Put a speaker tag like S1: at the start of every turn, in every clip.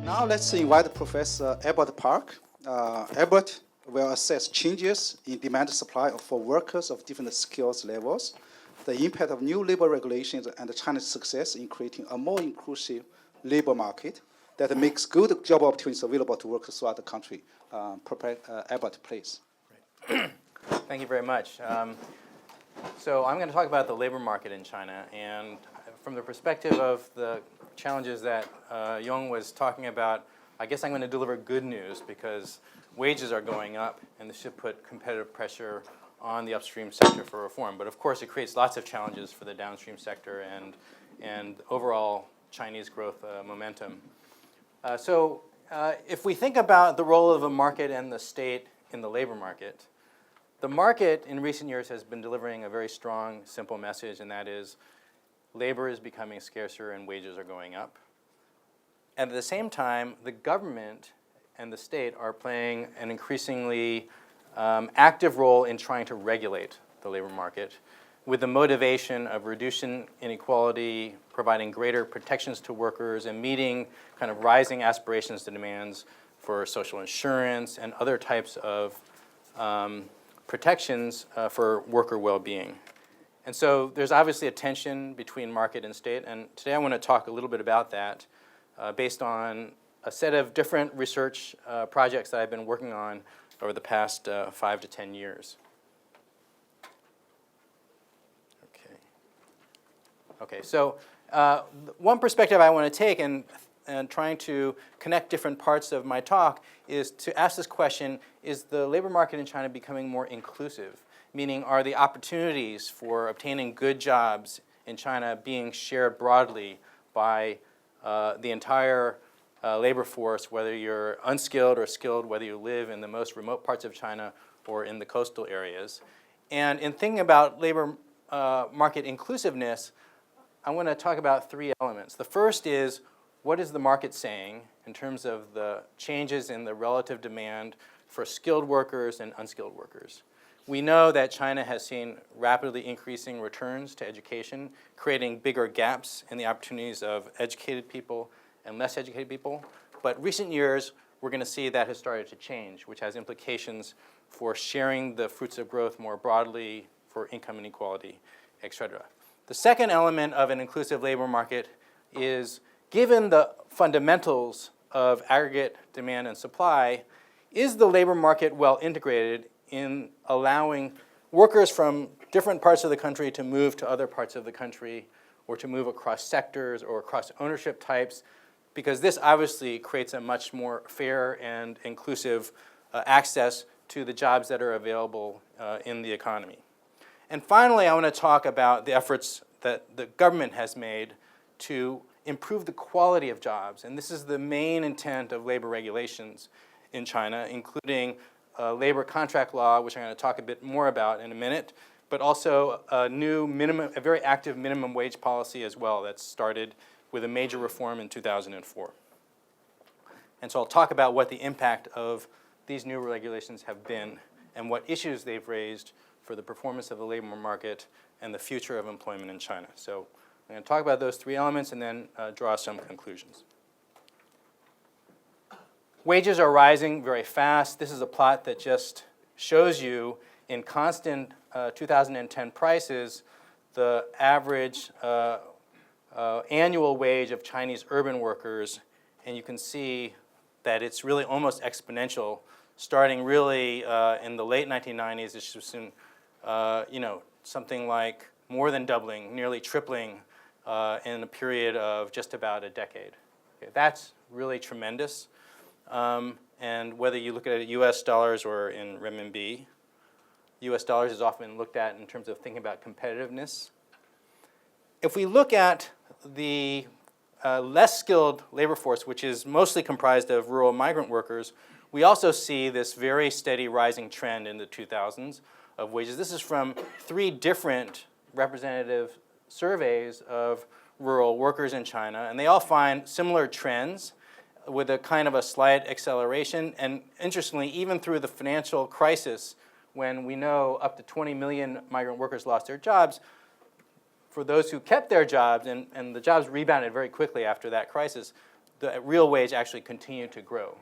S1: Now let's invite Professor Albert Park. Albert will assess changes in demand supply for workers of different skills levels, the impact of new labor regulations, and China's success in creating a more inclusive labor market that makes good job opportunities available to workers throughout the country. Albert, please.
S2: Thank you very much. So I'm going to talk about the labor market in China, and from the perspective of the challenges that Yong was talking about, I guess I'm going to deliver good news because wages are going up, and this should put competitive pressure on the upstream sector for reform. But of course, it creates lots of challenges for the downstream sector and overall Chinese growth momentum. If we think about the role of a market and the state in the labor market, the market in recent years has been delivering a very strong, simple message, and that is labor is becoming scarcer and wages are going up. And at the same time, the government and the state are playing an increasingly active role in trying to regulate the labor market with the motivation of reducing inequality, providing greater protections to workers, and meeting kind of rising aspirations and demands for social insurance and other types of protections for worker well-being. And so there's obviously a tension between market and state, and today I want to talk a little bit about that based on a set of different research projects that I've been working on over the past 5 to 10 years. Okay, so one perspective I want to take and trying to connect different parts of my talk is to ask this question, is the labor market in China becoming more inclusive? Meaning, are the opportunities for obtaining good jobs in China being shared broadly by the entire labor force, whether you're unskilled or skilled, whether you live in the most remote parts of China or in the coastal areas? And in thinking about labor market inclusiveness, I want to talk about 3 elements. The first is, what is the market saying in terms of the changes in the relative demand for skilled workers and unskilled workers? We know that China has seen rapidly increasing returns to education, creating bigger gaps in the opportunities of educated people and less educated people. But recent years, we're going to see that has started to change, which has implications for sharing the fruits of growth more broadly, for income inequality, et cetera. The second element of an inclusive labor market is, given the fundamentals of aggregate demand and supply, is the labor market well integrated in allowing workers from different parts of the country to move to other parts of the country or to move across sectors or across ownership types? Because this obviously creates a much more fair and inclusive access to the jobs that are available in the economy. And finally, I want to talk about the efforts that the government has made to improve the quality of jobs. And this is the main intent of labor regulations in China, including labor contract law, which I'm going to talk a bit more about in a minute, but also a very active minimum wage policy as well that started with a major reform in 2004. And so I'll talk about what the impact of these new regulations have been and what issues they've raised for the performance of the labor market and the future of employment in China. So I'm going to talk about those 3 elements and then draw some conclusions. Wages are rising very fast. This is a plot that just shows you in constant 2010 prices the average annual wage of Chinese urban workers, and you can see that it's really almost exponential, starting really in the late 1990s. It's just soon, something like more than doubling, nearly tripling in a period of just about a decade. Okay, that's really tremendous. And whether you look at it in US dollars or in renminbi, US dollars is often looked at in terms of thinking about competitiveness. If we look at the less skilled labor force, which is mostly comprised of rural migrant workers, we also see this very steady rising trend in the 2000s of wages. This is from 3 different representative surveys of rural workers in China, and they all find similar trends with a kind of a slight acceleration. And interestingly, even through the financial crisis, when we know up to 20 million migrant workers lost their jobs, for those who kept their jobs, and the jobs rebounded very quickly after that crisis, the real wage actually continue to grow.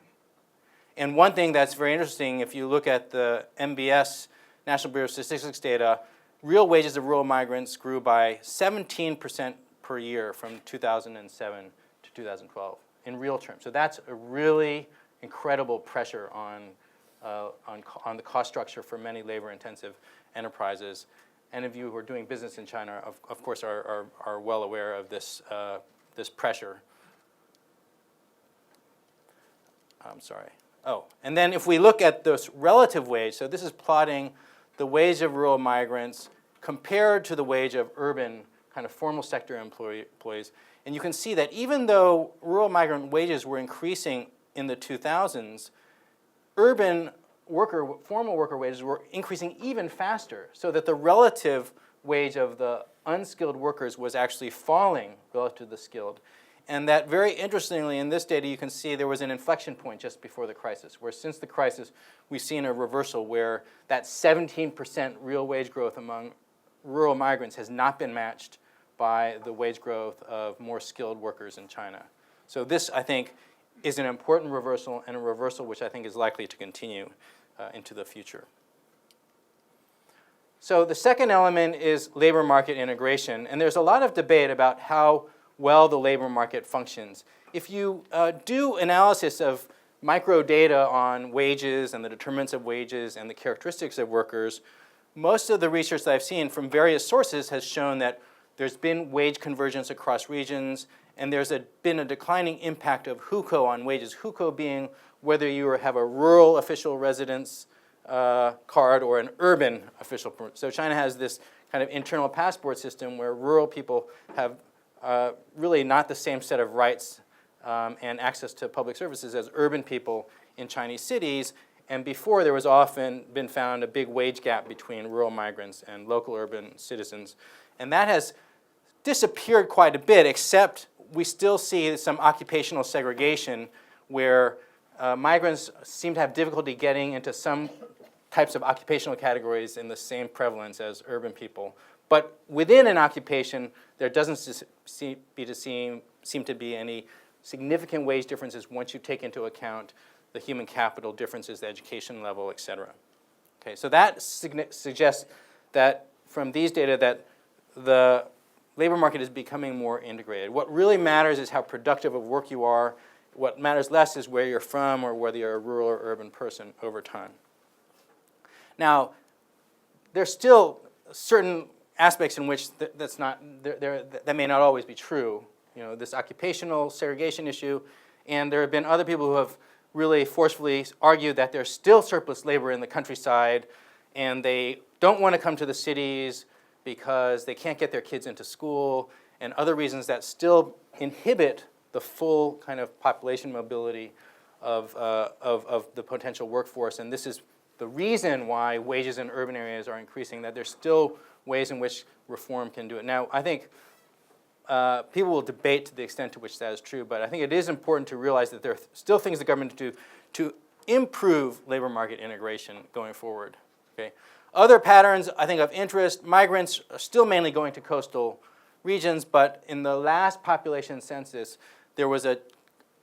S2: And one thing that's very interesting, if you look at the MBS, National Bureau of Statistics data, real wages of rural migrants grew by 17% per year from 2007 to 2012 in real terms. So that's a really incredible pressure on the cost structure for many labor-intensive enterprises. Any of you who are doing business in China, of course, are well aware of this, this pressure. I'm sorry. Oh, and then if we look at this relative wage, so this is plotting the wage of rural migrants compared to the wage of urban kind of formal sector employees. And you can see that even though rural migrant wages were increasing in the 2000s, urban formal worker wages were increasing even faster, so that the relative wage of the unskilled workers was actually falling relative to the skilled. And that very interestingly in this data you can see there was an inflection point just before the crisis, where since the crisis we've seen a reversal where that 17% real wage growth among rural migrants has not been matched by the wage growth of more skilled workers in China. So this, I think, is an important reversal, and a reversal which I think is likely to continue into the future. So the second element is labor market integration, and there's a lot of debate about how well the labor market functions. If you do analysis of micro data on wages and the determinants of wages and the characteristics of workers, most of the research that I've seen from various sources has shown that there's been wage convergence across regions, and there's been a declining impact of hukou on wages, hukou being whether you have a rural official residence card or an urban official permit. So China has this kind of internal passport system where rural people have really not the same set of rights and access to public services as urban people in Chinese cities. And before, there was often been found a big wage gap between rural migrants and local urban citizens. And that has disappeared quite a bit, except we still see some occupational segregation where migrants seem to have difficulty getting into some types of occupational categories in the same prevalence as urban people. But within an occupation, there doesn't seem to be any significant wage differences once you take into account the human capital differences, the education level, et cetera. Okay, so that suggests that from these data that the labor market is becoming more integrated. What really matters is how productive of work you are. What matters less is where you're from or whether you're a rural or urban person over time. Now, there's still certain aspects in which that may not always be true. You know, this occupational segregation issue, and there have been other people who have really forcefully argued that there's still surplus labor in the countryside, and they don't want to come to the cities because they can't get their kids into school, and other reasons that still inhibit the full kind of population mobility of the potential workforce. And this is the reason why wages in urban areas are increasing, that there's still ways in which reform can do it. Now, I think people will debate to the extent to which that is true, but I think it is important to realize that there are still things the government can do to improve labor market integration going forward. Okay? Other patterns, I think, of interest, migrants are still mainly going to coastal regions, but in the last population census, there was a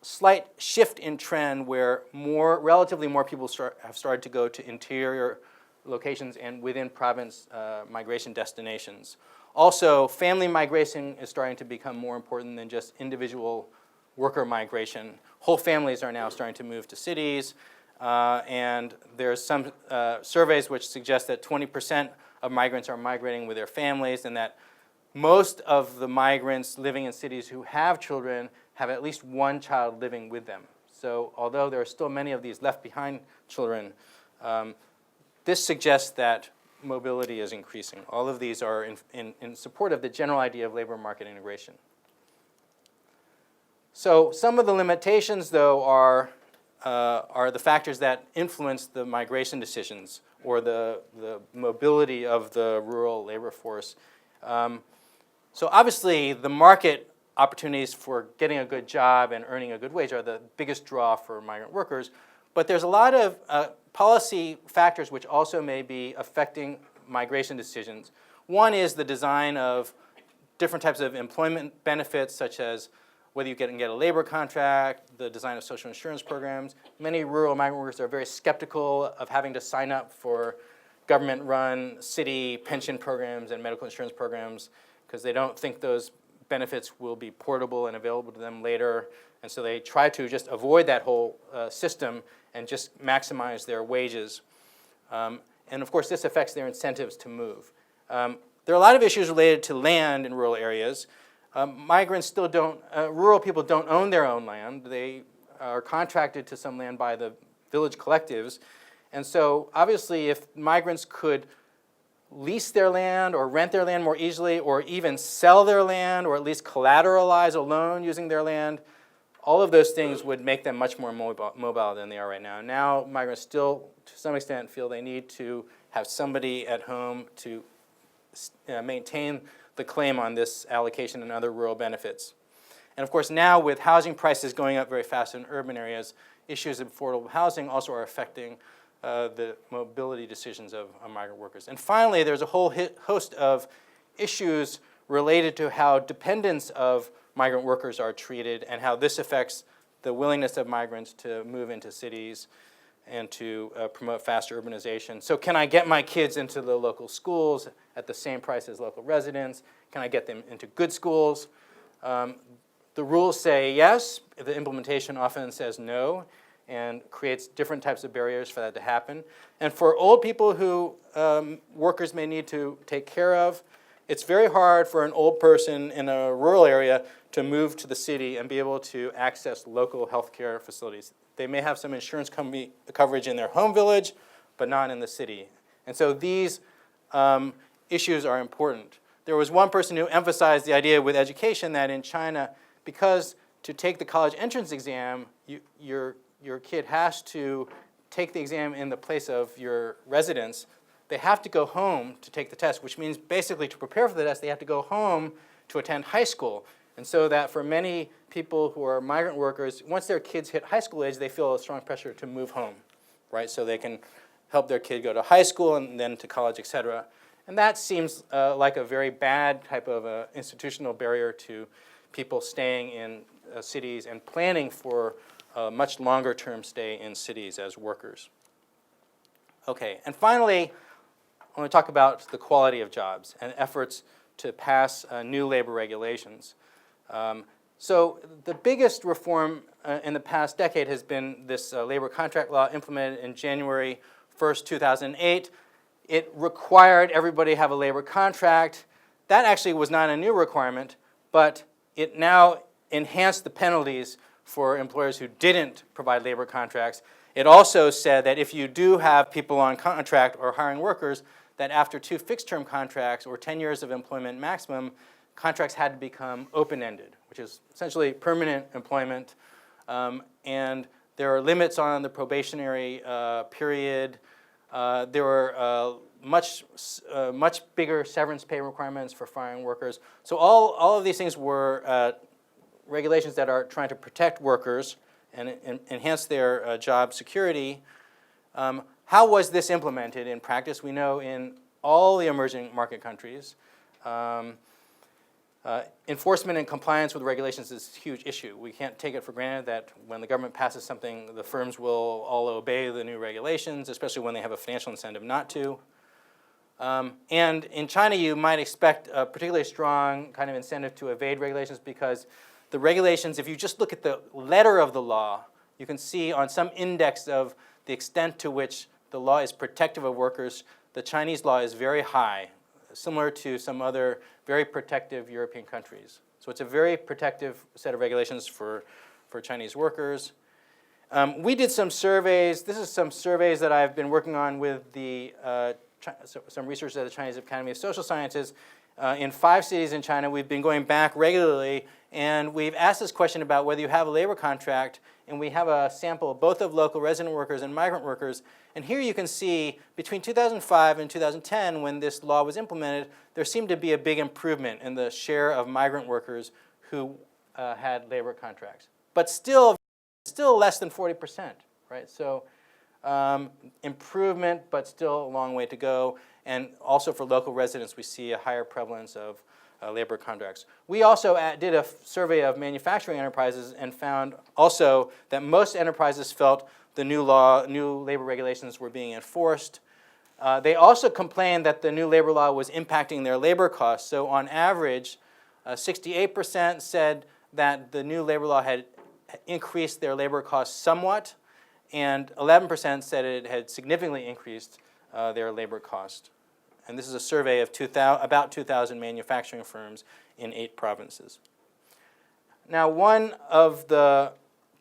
S2: slight shift in trend where relatively more people have started to go to interior locations and within province migration destinations. Also, family migration is starting to become more important than just individual worker migration. Whole families are now starting to move to cities, and there's some surveys which suggest that 20% of migrants are migrating with their families, and that most of the migrants living in cities who have children have at least one child living with them. So although there are still many of these left behind children, this suggests that mobility is increasing. All of these are in support of the general idea of labor market integration. So some of the limitations, though, are the factors that influence the migration decisions or the mobility of the rural labor force. So obviously, the market opportunities for getting a good job and earning a good wage are the biggest draw for migrant workers. But there's a lot of policy factors which also may be affecting migration decisions. One is the design of different types of employment benefits, such as whether you can get a labor contract, the design of social insurance programs. Many rural migrant workers are very skeptical of having to sign up for government-run city pension programs and medical insurance programs because they don't think those benefits will be portable and available to them later. And so they try to just avoid that whole system and just maximize their wages. And of course, this affects their incentives to move. There are a lot of issues related to land in rural areas. Migrants still don't, rural people don't own their own land. They are contracted to some land by the village collectives. And so obviously if migrants could lease their land or rent their land more easily or even sell their land or at least collateralize a loan using their land, all of those things would make them much more mobile than they are right now. Now migrants still, to some extent, feel they need to have somebody at home to maintain the claim on this allocation and other rural benefits. And of course now with housing prices going up very fast in urban areas, issues of affordable housing also are affecting the mobility decisions of migrant workers. And finally, there's a whole host of issues related to how dependents of migrant workers are treated and how this affects the willingness of migrants to move into cities and to promote faster urbanization. So can I get my kids into the local schools at the same price as local residents? Can I get them into good schools? The rules say yes. The implementation often says no and creates different types of barriers for that to happen. And for old people who workers may need to take care of, it's very hard for an old person in a rural area to move to the city and be able to access local health care facilities. They may have some insurance coverage in their home village, but not in the city. And so these issues are important. There was one person who emphasized the idea with education that in China, because to take the college entrance exam, your kid has to take the exam in the place of your residence. They have to go home to take the test, which means basically to prepare for the test, they have to go home to attend high school. And so that for many people who are migrant workers, once their kids hit high school age, they feel a strong pressure to move home, right? So they can help their kid go to high school and then to college, et cetera. And that seems like a very bad type of institutional barrier to people staying in cities and planning for a much longer term stay in cities as workers. Okay, and finally, I want to talk about the quality of jobs and efforts to pass new labor regulations. So the biggest reform in the past decade has been this labor contract law implemented in January 1st, 2008. It required everybody to have a labor contract. That actually was not a new requirement, but it now enhanced the penalties for employers who didn't provide labor contracts. It also said that if you do have people on contract or hiring workers, that after 2 fixed-term contracts or 10 years of employment maximum, contracts had to become open-ended, which is essentially permanent employment. And there are limits on the probationary period. There were much bigger severance pay requirements for firing workers. So all of these things were regulations that are trying to protect workers and enhance their job security. How was this implemented in practice? We know in all the emerging market countries, enforcement and compliance with regulations is a huge issue. We can't take it for granted that when the government passes something, the firms will all obey the new regulations, especially when they have a financial incentive not to. And in China, you might expect a particularly strong kind of incentive to evade regulations because the regulations, if you just look at the letter of the law, you can see on some index of the extent to which the law is protective of workers, the Chinese law is very high, similar to some other very protective European countries. So it's a very protective set of regulations for Chinese workers. We did some surveys. This is some surveys that I've been working on with the some research at the Chinese Academy of Social Sciences. In 5 cities in China, we've been going back regularly, and we've asked this question about whether you have a labor contract, and we have a sample both of local resident workers and migrant workers. And here you can see between 2005 and 2010, when this law was implemented, there seemed to be a big improvement in the share of migrant workers who had labor contracts. But still less than 40%, right? So improvement, but still a long way to go. And also for local residents, we see a higher prevalence of labor contracts. We also did a survey of manufacturing enterprises and found also that most enterprises felt the new labor regulations were being enforced. They also complained that the new labor law was impacting their labor costs. So on average, 68% said that the new labor law had increased their labor costs somewhat, and 11% said it had significantly increased their labor cost. And this is a survey of about 2,000 manufacturing firms in 8 provinces. Now, one of the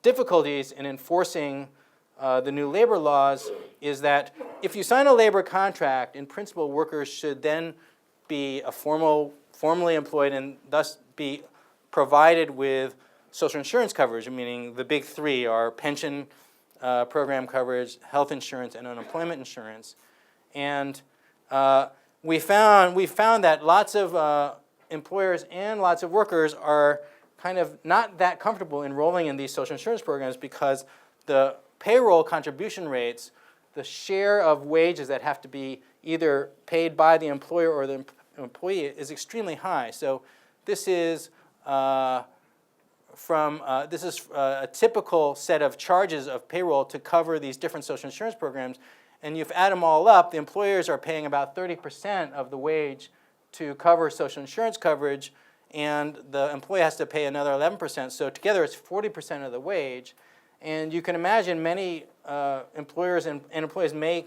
S2: difficulties in enforcing the new labor laws is that if you sign a labor contract, in principle, workers should then be formally employed and thus be provided with social insurance coverage, meaning the big 3 are pension program coverage, health insurance, and unemployment insurance. And we found that lots of employers and lots of workers are kind of not that comfortable enrolling in these social insurance programs because the payroll contribution rates, the share of wages that have to be either paid by the employer or the employee is extremely high. So this is a typical set of charges of payroll to cover these different social insurance programs. And you add them all up, the employers are paying about 30% of the wage to cover social insurance coverage, and the employee has to pay another 11%. So together it's 40% of the wage. And you can imagine many employers and employees may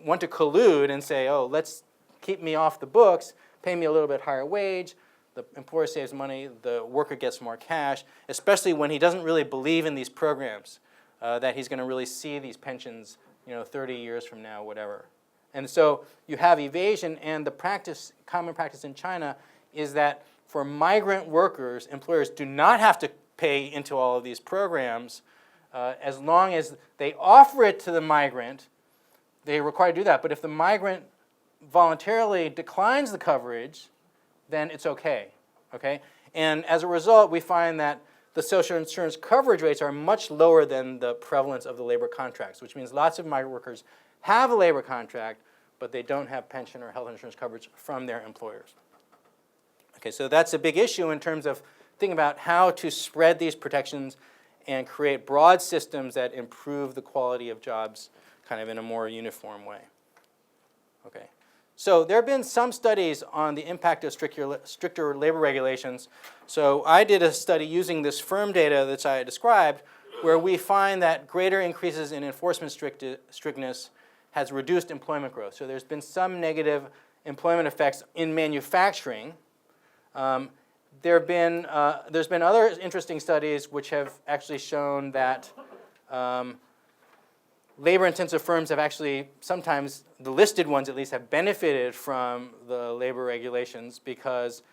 S2: want to collude and say, oh, let's keep me off the books, pay me a little bit higher wage. The employer saves money, the worker gets more cash, especially when he doesn't really believe in these programs, that he's going to really see these pensions 30 years from now, whatever. And so you have evasion, and the common practice in China is that for migrant workers, employers do not have to pay into all of these programs as long as they offer it to the migrant. They're required to do that. But if the migrant voluntarily declines the coverage, then it's okay. And as a result, we find that the social insurance coverage rates are much lower than the prevalence of the labor contracts, which means lots of migrant workers have a labor contract, but they don't have pension or health insurance coverage from their employers. Okay, so that's a big issue in terms of thinking about how to spread these protections and create broad systems that improve the quality of jobs kind of in a more uniform way. Okay. So there have been some studies on the impact of stricter labor regulations. So I did a study using this firm data that I described, where we find that greater increases in enforcement strictness has reduced employment growth. So there's been some negative employment effects in manufacturing. There's been other interesting studies which have actually shown that labor-intensive firms have actually, sometimes the listed ones at least, have benefited from the labor regulations because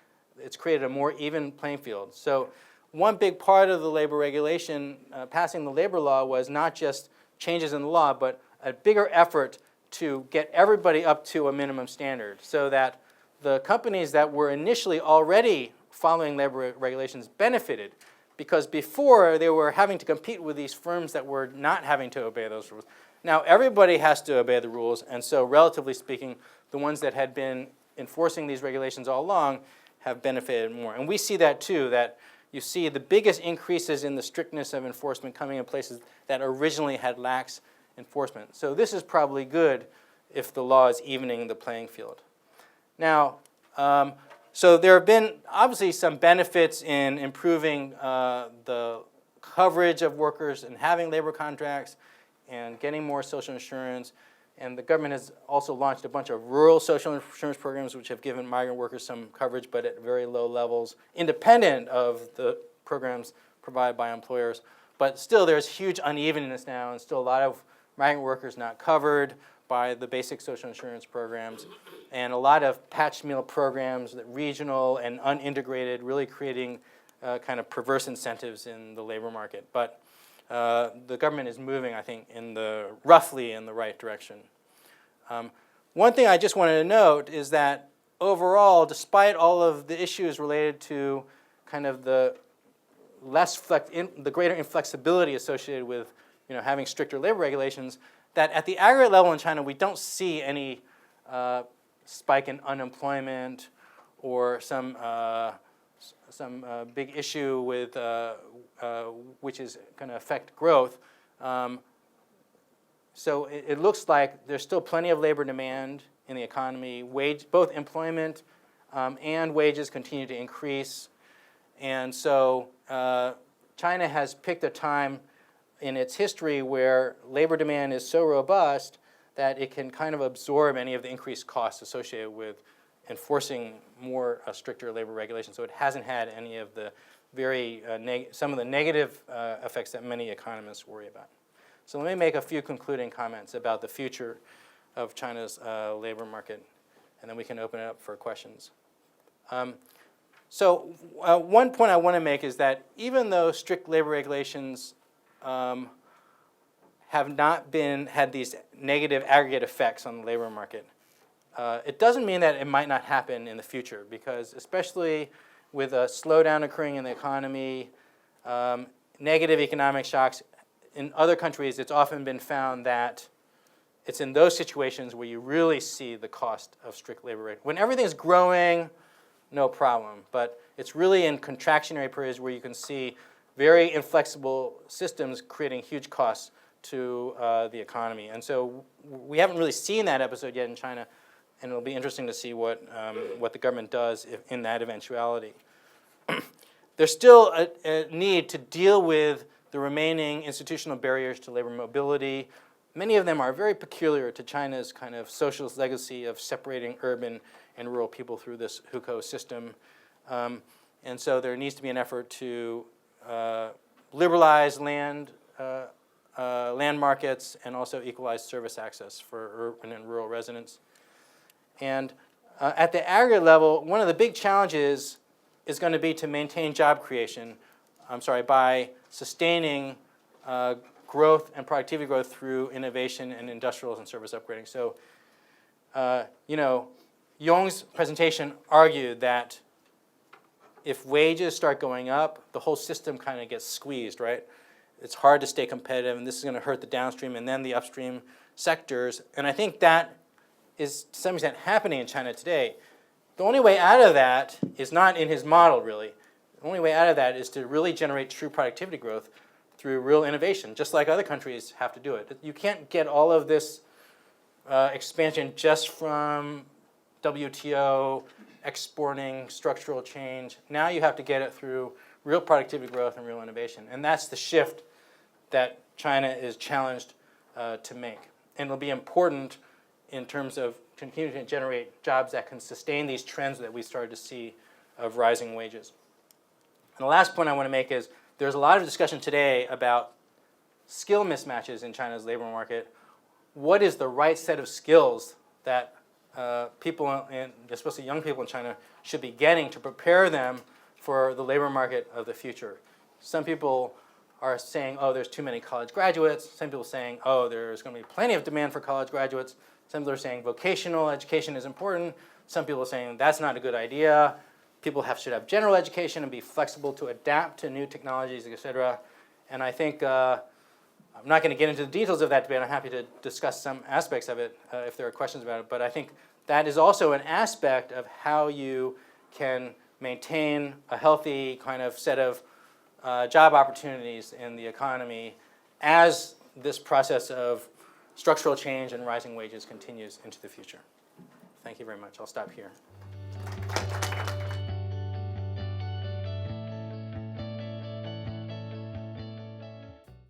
S2: it's created a more even playing field. So one big part of the labor regulation, passing the labor law, was not just changes in the law, but a bigger effort to get everybody up to a minimum standard so that the companies that were initially already following labor regulations benefited, because before they were having to compete with these firms that were not having to obey those rules. Now everybody has to obey the rules, and so relatively speaking, the ones that had been enforcing these regulations all along have benefited more. And we see that too, that you see the biggest increases in the strictness of enforcement coming in places that originally had lax enforcement. So this is probably good if the law is evening the playing field. Now, so there have been obviously some benefits in improving the coverage of workers and having labor contracts and getting more social insurance. And the government has also launched a bunch of rural social insurance programs which have given migrant workers some coverage, but at very low levels, independent of the programs provided by employers. But still, there's huge unevenness now, and still a lot of migrant workers not covered by the basic social insurance programs, and a lot of patch meal programs, that regional and unintegrated, really creating kind of perverse incentives in the labor market. But the government is moving, I think, roughly in the right direction. One thing I just wanted to note is that overall, despite all of the issues related to kind of the greater inflexibility associated with having stricter labor regulations, that at the aggregate level in China, we don't see any spike in unemployment or some big issue with which is going to affect growth. So it looks like there's still plenty of labor demand in the economy. Both employment and wages continue to increase. And so China has picked a time in its history where labor demand is so robust that it can kind of absorb any of the increased costs associated with enforcing more stricter labor regulations. So it hasn't had any of the some of the negative effects that many economists worry about. So let me make a few concluding comments about the future of China's labor market, and then we can open it up for questions. So one point I want to make is that even though strict labor regulations have not had these negative aggregate effects on the labor market, it doesn't mean that it might not happen in the future, because especially with a slowdown occurring in the economy, negative economic shocks, in other countries it's often been found that it's in those situations where you really see the cost of strict labor regulations. When everything's growing, no problem, but it's really in contractionary periods where you can see very inflexible systems creating huge costs to the economy. And so we haven't really seen that episode yet in China, and it'll be interesting to see what the government does in that eventuality. There's still a need to deal with the remaining institutional barriers to labor mobility. Many of them are very peculiar to China's kind of socialist legacy of separating urban and rural people through this hukou system. And so there needs to be an effort to liberalize land markets and also equalize service access for urban and rural residents. And at the aggregate level, one of the big challenges is going to be to maintain job creation, by sustaining growth and productivity growth through innovation and industrial and service upgrading. So, Yong's presentation argued that if wages start going up, the whole system kind of gets squeezed, right? It's hard to stay competitive, and this is going to hurt the downstream and then the upstream sectors. And I think that is to some extent happening in China today. The only way out of that is not in his model, really. The only way out of that is to really generate true productivity growth through real innovation, just like other countries have to do it. You can't get all of this expansion just from WTO, exporting, structural change. Now you have to get it through real productivity growth and real innovation. And that's the shift that China is challenged to make. And it'll be important in terms of continuing to generate jobs that can sustain these trends that we started to see of rising wages. And the last point I want to make is there's a lot of discussion today about skill mismatches in China's labor market. What is the right set of skills that people, and especially young people in China, should be getting to prepare them for the labor market of the future? Some people are saying, oh, there's too many college graduates. Some people are saying, oh, there's going to be plenty of demand for college graduates. Some people are saying vocational education is important. Some people are saying that's not a good idea. People should have general education and be flexible to adapt to new technologies, et cetera. And I think I'm not going to get into the details of that debate. I'm happy to discuss some aspects of it if there are questions about it. But I think that is also an aspect of how you can maintain a healthy kind of set of job opportunities in the economy as this process of structural change and rising wages continues into the future. Thank you very much. I'll stop here.